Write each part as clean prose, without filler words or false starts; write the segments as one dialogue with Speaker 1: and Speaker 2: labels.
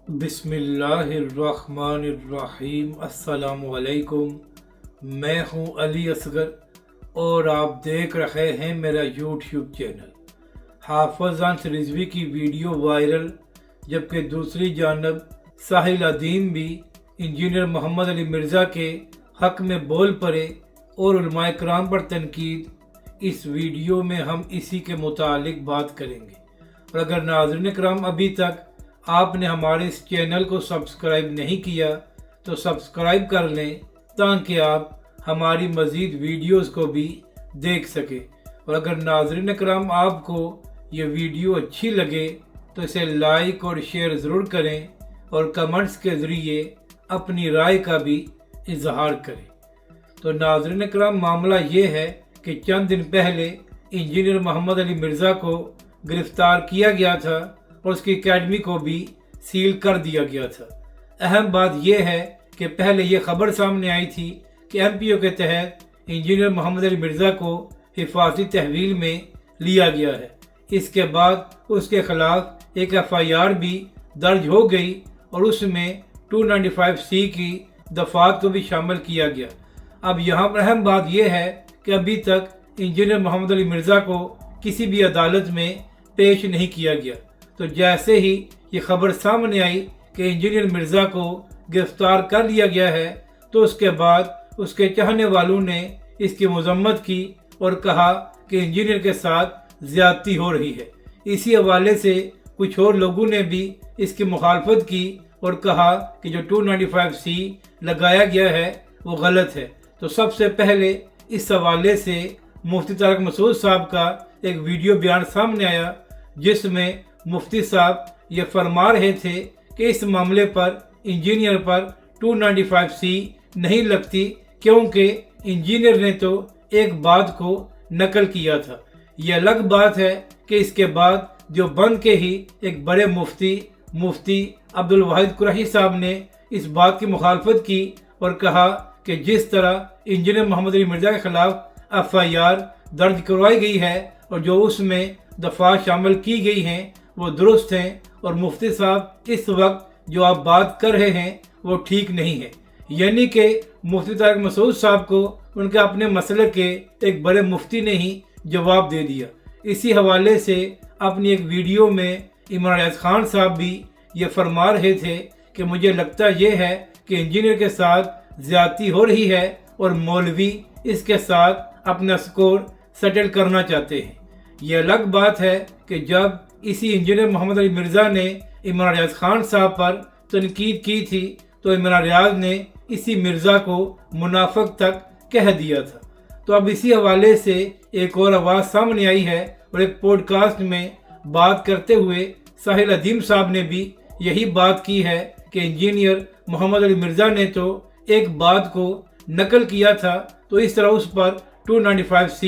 Speaker 1: बिस्मिल्लाहिर्रहमानिर्रहीम। अस्सलामुअलैकुम। मैं हूं अली असगर और आप देख रहे हैं मेरा यूट्यूब चैनल। हाफिज़ान रिजवी की वीडियो वायरल, जबकि दूसरी जानब साहिल अदीम भी इंजीनियर मोहम्मद अली मिर्ज़ा के हक़ में बोल पड़े और उलमाए किराम पर तनकीद। इस वीडियो में हम इसी के मुतालिक बात करेंगे। और अगर नाज़रीन किराम अभी तक आपने हमारे इस चैनल को सब्सक्राइब नहीं किया तो सब्सक्राइब कर लें ताकि आप हमारी मज़ीद वीडियोस को भी देख सकें। और अगर नाज़रीन किराम आपको ये वीडियो अच्छी लगे तो इसे लाइक और शेयर ज़रूर करें और कमेंट्स के ज़रिए अपनी राय का भी इजहार करें। तो नाज़रीन किराम, मामला ये है कि चंद दिन पहले इंजीनियर मोहम्मद अली मिर्ज़ा को गिरफ़्तार किया गया था और उसकी एकेडमी को भी सील कर दिया गया था। अहम बात यह है कि पहले ये खबर सामने आई थी कि MPO के तहत इंजीनियर मोहम्मद अली मिर्ज़ा को हिफाजती तहवील में लिया गया है। इसके बाद उसके खिलाफ एक FIR भी दर्ज हो गई और उसमें 295C की दफ़ात को भी शामिल किया गया। अब यहाँ पर अहम बात यह है कि अभी तक इंजीनियर मोहम्मद अली मिर्ज़ा को किसी भी अदालत में पेश नहीं किया गया। तो जैसे ही ये खबर सामने आई कि इंजीनियर मिर्ज़ा को गिरफ्तार कर लिया गया है तो उसके बाद उसके चाहने वालों ने इसकी मजम्मत की और कहा कि इंजीनियर के साथ ज़्यादती हो रही है। इसी हवाले से कुछ और लोगों ने भी इसकी मुखालफत की और कहा कि जो 295C लगाया गया है वो गलत है। तो सबसे पहले इस हवाले से मुफ्ती तारिक मसूद साहब का एक वीडियो बयान सामने आया जिसमें मुफ्ती साहब ये फरमा रहे थे कि इस मामले पर इंजीनियर पर 295C नहीं लगती क्योंकि इंजीनियर ने तो एक बात को नकल किया था। ये अलग बात है कि इसके बाद जो बन के ही एक बड़े मुफ्ती अब्दुल वाहिद कुरैशी साहब ने इस बात की मुखालफत की और कहा कि जिस तरह इंजीनियर मोहम्मद अली मिर्ज़ा के खिलाफ FIR दर्ज करवाई गई है और जो उसमें दफ़ा शामिल की गई हैं वो दुरुस्त हैं और मुफ्ती साहब इस वक्त जो आप बात कर रहे हैं वो ठीक नहीं है। यानी कि मुफ्ती तारिक मसूद साहब को उनके अपने मसले के एक बड़े मुफ्ती ने ही जवाब दे दिया। इसी हवाले से अपनी एक वीडियो में इमरान रियाज खान साहब भी ये फरमा रहे थे कि मुझे लगता ये है कि इंजीनियर के साथ ज़्यादती हो रही है और मौलवी इसके साथ अपना स्कोर सेटल करना चाहते हैं। ये अलग बात है कि जब इसी इंजीनियर मोहम्मद अली मिर्ज़ा ने इमरान रियाज खान साहब पर तनकीद की थी तो इमरान रियाज ने इसी मिर्ज़ा को मुनाफिक तक कह दिया था। तो अब इसी हवाले से एक और आवाज़ सामने आई है और एक पॉडकास्ट में बात करते हुए साहिल अदीम साहब ने भी यही बात की है कि इंजीनियर मोहम्मद अली मिर्ज़ा ने तो एक बात को नकल किया था तो इस तरह उस पर 295C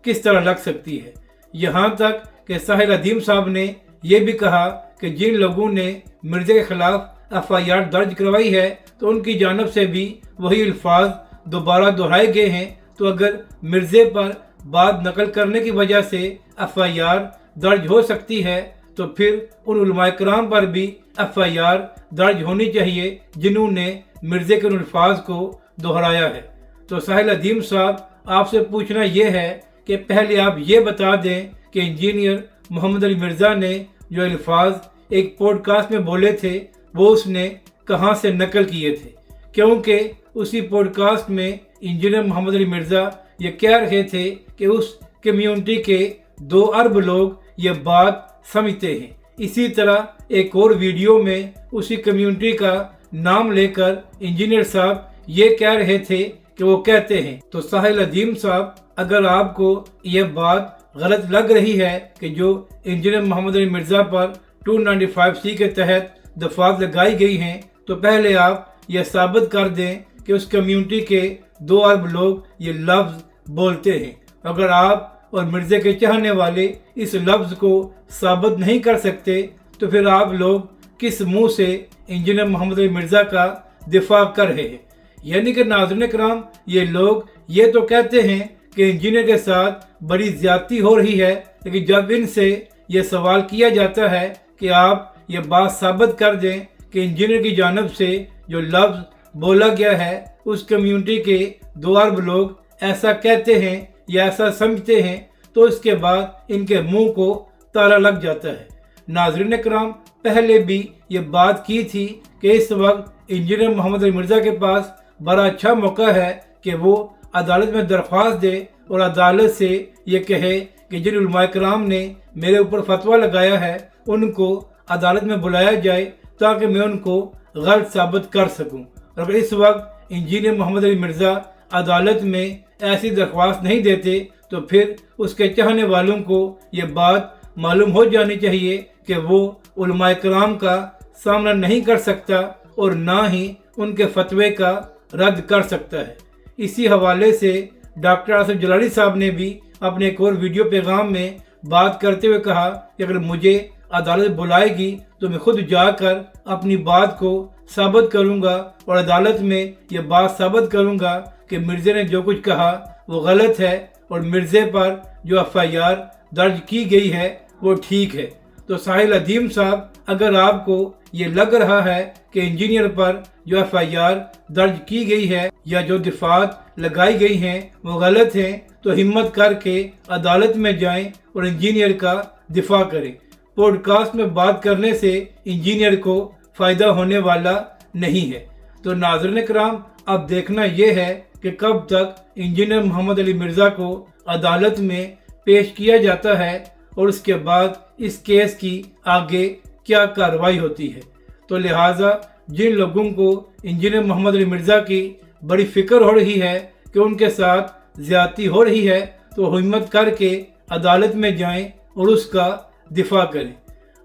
Speaker 1: किस तरह लग सकती है। यहाँ तक कि साहिल अदीम साहब ने यह भी कहा कि जिन लोगों ने मिर्ज़ा के खिलाफ FIR दर्ज करवाई है तो उनकी जानब से भी वही अल्फाज दोबारा दोहराए गए हैं। तो अगर मिर्ज़े पर बात नकल करने की वजह से FIR दर्ज हो सकती है तो फिर उन उलमाए किराम पर भी FIR दर्ज होनी चाहिए जिन्होंने मिर्ज़े के उन अल्फाज को दोहराया है। तो साहिल अदीम साहब, आपसे पूछना यह है कि पहले आप ये बता दें कि इंजीनियर मोहम्मद अली मिर्ज़ा ने जो अल्फाज एक पॉडकास्ट में बोले थे वो उसने कहाँ से नकल किए थे, क्योंकि उसी पॉडकास्ट में इंजीनियर मोहम्मद अली मिर्ज़ा ये कह रहे थे कि उस कम्यूनिटी के 2 अरब लोग ये बात समझते हैं। इसी तरह एक और वीडियो में उसी कम्यूनिटी का नाम लेकर इंजीनियर साहब ये कह रहे थे कि वो कहते हैं। तो साहिल अदीम साहब, अगर आपको यह बात गलत लग रही है कि जो इंजीनियर मोहम्मद अली मिर्ज़ा पर 295C के तहत दफ़ात लगाई गई हैं तो पहले आप यह साबित कर दें कि उस कम्यूनिटी के 2 अरब लोग ये लफ्ज़ बोलते हैं। अगर आप और मिर्ज़े के चाहने वाले इस लफ्ज़ को साबित नहीं कर सकते तो फिर आप लोग किस मुंह से इंजीनियर मोहम्मद अली मिर्ज़ा का दिफा कर रहे हैं। यानी कि नाज़रीन किराम, ये लोग ये तो कहते हैं कि इंजीनियर के साथ बड़ी ज़्यादती हो रही है, लेकिन जब इनसे ये सवाल किया जाता है कि आप ये बात साबित कर दें कि इंजीनियर की जानिब से जो लफ्ज़ बोला गया है उस कम्युनिटी के 2 अरब लोग ऐसा कहते हैं या ऐसा समझते हैं, तो इसके बाद इनके मुंह को ताला लग जाता है। नाज़रीन कराम, पहले भी ये बात की थी कि इस वक्त इंजीनियर मोहम्मद अली मिर्ज़ा के पास बड़ा अच्छा मौका है कि वो अदालत में दरख्वास्त दे और अदालत से ये कहे कि जिन उलमाए कराम ने मेरे ऊपर फतवा लगाया है उनको अदालत में बुलाया जाए ताकि मैं उनको गलत साबित कर सकूं। और अगर इस वक्त इंजीनियर मोहम्मद अली मिर्ज़ा अदालत में ऐसी दरख्वास्त नहीं देते तो फिर उसके चाहने वालों को ये बात मालूम हो जानी चाहिए कि वो उलमाए कराम का सामना नहीं कर सकता और ना ही उनके फतवे का रद्द कर सकता है। इसी हवाले से डॉक्टर आसिफ जलाली साहब ने भी अपने एक और वीडियो पैगाम में बात करते हुए कहा कि अगर मुझे अदालत बुलाएगी तो मैं खुद जाकर अपनी बात को साबित करूंगा और अदालत में ये बात साबित करूंगा कि मिर्ज़े ने जो कुछ कहा वो गलत है और मिर्ज़े पर जो FIR दर्ज की गई है वो ठीक है। तो साहिल अदीम साहब, अगर आपको ये लग रहा है कि इंजीनियर पर जो FIR दर्ज की गई है या जो दिफात लगाई गई हैं वो गलत हैं, तो हिम्मत करके अदालत में जाएं और इंजीनियर का दिफा करें। पॉडकास्ट में बात करने से इंजीनियर को फ़ायदा होने वाला नहीं है। तो नाज़रीन कराम, अब देखना यह है कि कब तक इंजीनियर मोहम्मद अली मिर्ज़ा को अदालत में पेश किया जाता है और उसके बाद इस केस की आगे क्या कार्रवाई होती है। तो लिहाजा जिन लोगों को इंजीनियर मोहम्मद अली मिर्ज़ा की बड़ी फिक्र हो रही है कि उनके साथ ज़्यादती हो रही है, तो हिम्मत करके अदालत में जाएं और उसका दिफा करें।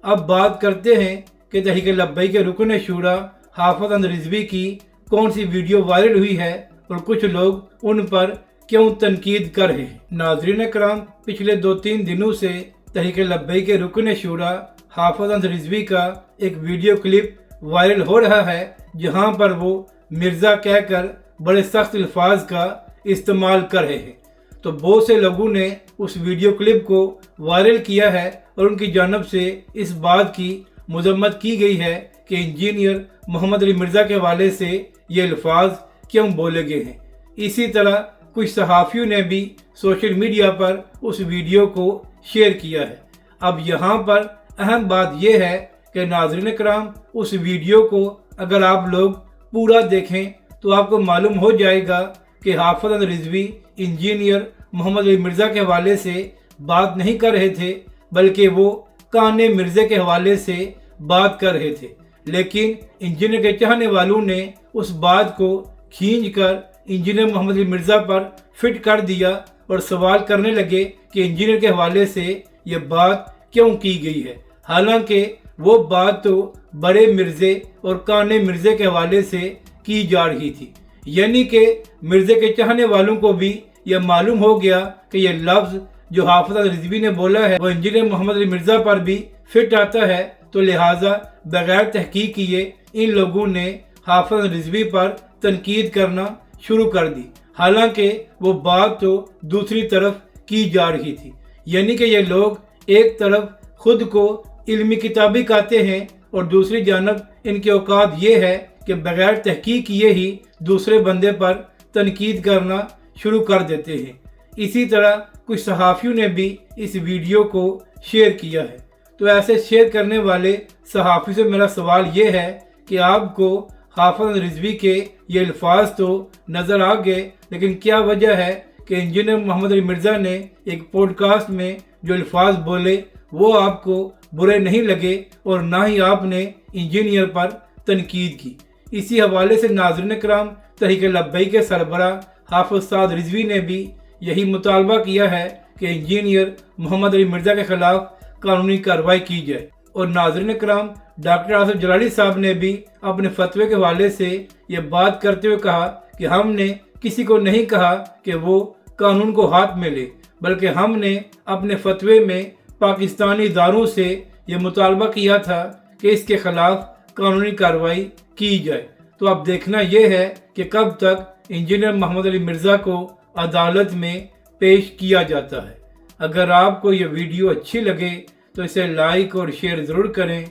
Speaker 1: अब बात करते हैं कि तहरीक लब्बैक के रुकन शूरा हाफिज अहमद रिजवी की कौन सी वीडियो वायरल हुई है और कुछ लोग उन पर क्यों तनकीद कर रहे हैं। नाज़रीन कराम, पिछले 2-3 दिनों से तहरीक लब्बैक के रुकन शूरा हाफिज अहमद रिजवी का एक वीडियो क्लिप वायरल हो रहा है जहां पर वो मिर्ज़ा कहकर बड़े सख्त अल्फाज का इस्तेमाल कर रहे हैं। तो बहुत से लोगों ने उस वीडियो क्लिप को वायरल किया है और उनकी जानिब से इस बात की मजम्मत की गई है कि इंजीनियर मोहम्मद अली मिर्ज़ा के हवाले से ये अल्फाज क्यों बोले गए हैं। इसी तरह कुछ सहाफ़ियों ने भी सोशल मीडिया पर उस वीडियो को शेयर किया है। अब यहाँ पर अहम बात यह है कि नाज़रीन कराम, उस वीडियो को अगर आप लोग पूरा देखें तो आपको मालूम हो जाएगा कि हाफिज अहमद रिजवी इंजीनियर मोहम्मद अली मिर्ज़ा के हवाले से बात नहीं कर रहे थे, बल्कि वो काने मिर्ज़े के हवाले से बात कर रहे थे। लेकिन इंजीनियर के चाहने वालों ने उस बात को खींच कर इंजीनियर मोहम्मद अली मिर्ज़ा पर फिट कर दिया और सवाल करने लगे कि इंजीनियर के हवाले से ये बात क्यों की गई है। हालांकि वो बात तो बड़े मिर्ज़े और काने मिर्ज़े के हवाले से की जा रही थी, यानी कि मिर्ज़े के चाहने वालों को भी यह मालूम हो गया कि यह लफ्ज़ जो हाफिज अहमद रिजवी ने बोला है वो इंजीनियर मोहम्मद अली मिर्ज़ा पर भी फिट आता है। तो लिहाजा बगैर तहकीक किए इन लोगों ने हाफिज अहमद रिजवी पर तनकीद करना शुरू कर दी, हालांकि वो बात तो दूसरी तरफ की जा रही थी। यानी कि ये लोग एक तरफ खुद को इल्मी किताबी कहते हैं और दूसरी जानब इनके औकात ये है कि बगैर तहकीक किए ही दूसरे बंदे पर तनकीद करना शुरू कर देते हैं। इसी तरह कुछ सहाफ़ियों ने भी इस वीडियो को शेयर किया है। तो ऐसे शेयर करने वाले सहाफ़ी से मेरा सवाल ये है कि आपको हाफिज अहमद रिजवी के ये अल्फाज तो नज़र आ गए, लेकिन क्या वजह है कि इंजीनियर मोहम्मद अली मिर्ज़ा ने एक पॉडकास्ट में जो अल्फाज बोले वो आपको बुरे नहीं लगे और ना ही आपने इंजीनियर पर तनकीद की। इसी हवाले से नाज़रीन कराम, तहरीक लब्बैक के सरबरा हाफिज साद रिजवी ने भी यही मुतालबा किया है कि इंजीनियर मोहम्मद अली मिर्ज़ा के खिलाफ कानूनी कार्रवाई की जाए। और नाज़रीन कराम, डॉक्टर आसिफ जलाली साहब ने भी अपने फतवे के हवाले से ये बात करते हुए कहा कि हमने किसी को नहीं कहा कि वो कानून को हाथ में ले, बल्कि हमने अपने फतवे में पाकिस्तानी इदारों से ये मुतालबा किया था कि इसके खिलाफ कानूनी कार्रवाई की जाए। तो अब देखना यह है कि कब तक इंजीनियर मोहम्मद अली मिर्ज़ा को अदालत में पेश किया जाता है। अगर आपको ये वीडियो अच्छी लगे तो इसे लाइक और शेयर ज़रूर करें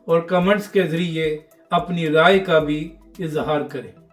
Speaker 1: और कमेंट्स के ज़रिए اپنی رائے کا بھی اظہار کریں۔